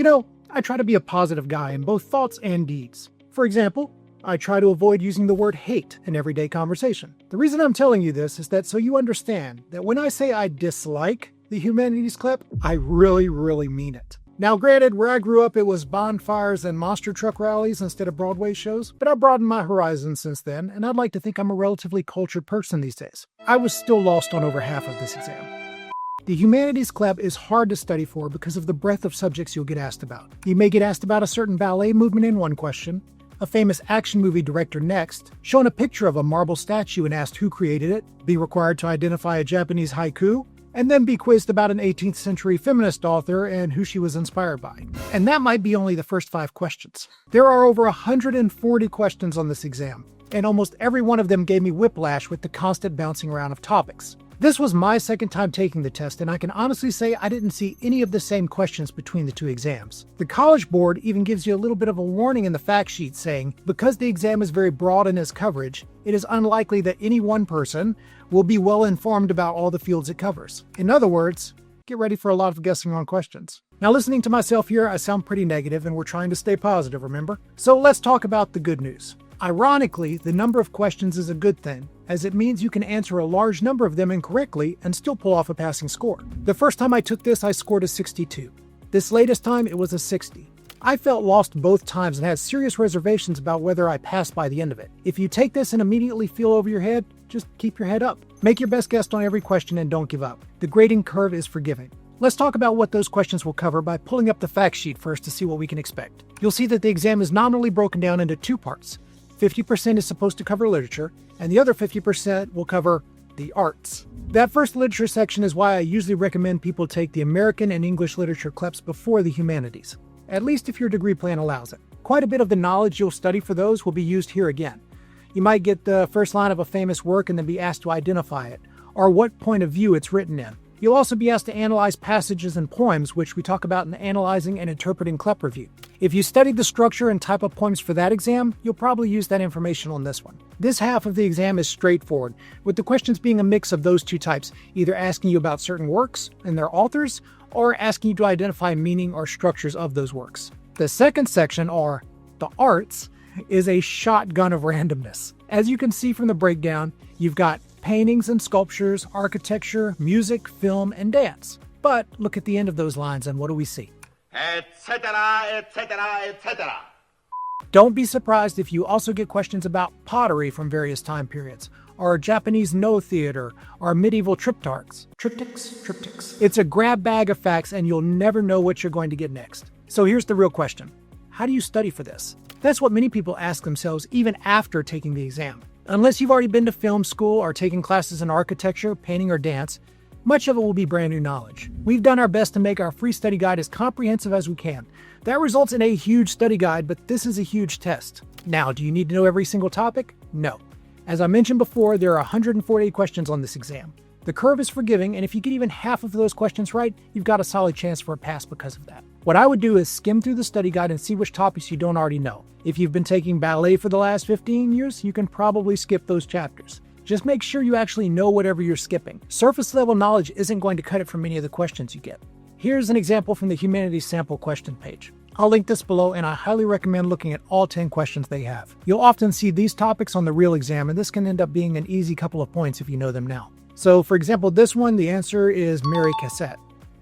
You know, I try to be a positive guy in both thoughts and deeds. For example, I try to avoid using the word hate in everyday conversation. The reason I'm telling you this is that so you understand that when I say I dislike the Humanities CLEP, I really mean it. Now granted, where I grew up it was bonfires and monster truck rallies instead of Broadway shows, but I've broadened my horizons since then, and I'd like to think I'm a relatively cultured person these days. I was still lost on over half of this exam. The Humanities CLEP is hard to study for because of the breadth of subjects you'll get asked about. You may get asked about a certain ballet movement in one question, a famous action movie director next, shown a picture of a marble statue and asked who created it, be required to identify a Japanese haiku, and then be quizzed about an 18th century feminist author and who she was inspired by. And that might be only the first 5 questions. There are over 140 questions on this exam, and almost every one of them gave me whiplash with the constant bouncing around of topics. This was my second time taking the test, and I can honestly say I didn't see any of the same questions between the 2 exams. The College Board even gives you a little bit of a warning in the fact sheet saying, because the exam is very broad in its coverage, it is unlikely that any one person will be well informed about all the fields it covers. In other words, get ready for a lot of guessing on questions. Now listening to myself here, I sound pretty negative and we're trying to stay positive, remember? So let's talk about the good news. Ironically, the number of questions is a good thing, as it means you can answer a large number of them incorrectly and still pull off a passing score. The first time I took this, I scored a 62. This latest time, it was a 60. I felt lost both times and had serious reservations about whether I passed by the end of it. If you take this and immediately feel over your head, just keep your head up. Make your best guess on every question and don't give up. The grading curve is forgiving. Let's talk about what those questions will cover by pulling up the fact sheet first to see what we can expect. You'll see that the exam is nominally broken down into 2 parts. 50% is supposed to cover literature, and the other 50% will cover the arts. That first literature section is why I usually recommend people take the American and English Literature CLEPs before the humanities, at least if your degree plan allows it. Quite a bit of the knowledge you'll study for those will be used here again. You might get the first line of a famous work and then be asked to identify it, or what point of view it's written in. You'll also be asked to analyze passages and poems, which we talk about in the Analyzing and Interpreting CLEP review. If you studied the structure and type of poems for that exam, you'll probably use that information on this one. This half of the exam is straightforward, with the questions being a mix of those 2 types, either asking you about certain works and their authors, or asking you to identify meaning or structures of those works. The second section, or the arts, is a shotgun of randomness. As you can see from the breakdown, you've got paintings and sculptures, architecture, music, film, and dance. But look at the end of those lines and what do we see? Etc., etc., etc. Don't be surprised if you also get questions about pottery from various time periods, or Japanese no theater, or medieval triptychs. Triptychs. It's a grab bag of facts and you'll never know what you're going to get next. So here's the real question. How do you study for this? That's what many people ask themselves even after taking the exam. Unless you've already been to film school or taken classes in architecture, painting, or dance, much of it will be brand new knowledge. We've done our best to make our free study guide as comprehensive as we can. That results in a huge study guide, but this is a huge test. Now, do you need to know every single topic? No. As I mentioned before, there are 148 questions on this exam. The curve is forgiving, and if you get even half of those questions right, you've got a solid chance for a pass because of that. What I would do is skim through the study guide and see which topics you don't already know. If you've been taking ballet for the last 15 years, you can probably skip those chapters. Just make sure you actually know whatever you're skipping. Surface level knowledge isn't going to cut it for many of the questions you get. Here's an example from the Humanities sample question page. I'll link this below, and I highly recommend looking at all 10 questions they have. You'll often see these topics on the real exam, and this can end up being an easy couple of points if you know them now. So for example, this one, the answer is Mary Cassatt.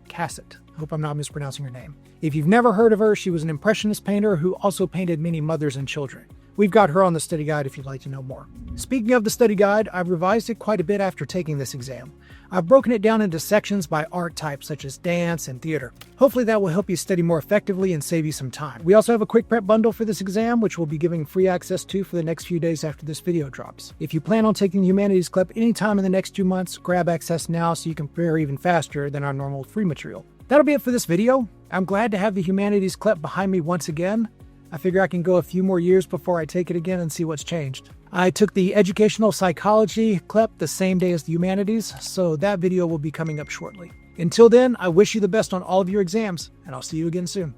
Cassatt. I hope I'm not mispronouncing her name. If you've never heard of her, she was an impressionist painter who also painted many mothers and children. We've got her on the study guide if you'd like to know more. Speaking of the study guide, I've revised it quite a bit after taking this exam. I've broken it down into sections by art type, such as dance and theater. Hopefully that will help you study more effectively and save you some time. We also have a quick prep bundle for this exam, which we'll be giving free access to for the next few days after this video drops. If you plan on taking the Humanities CLEP anytime in the next 2 months, grab access now so you can prepare even faster than our normal free material. That'll be it for this video. I'm glad to have the Humanities CLEP behind me once again. I figure I can go a few more years before I take it again and see what's changed. I took the Educational Psychology CLEP the same day as the Humanities, so that video will be coming up shortly. Until then, I wish you the best on all of your exams, and I'll see you again soon.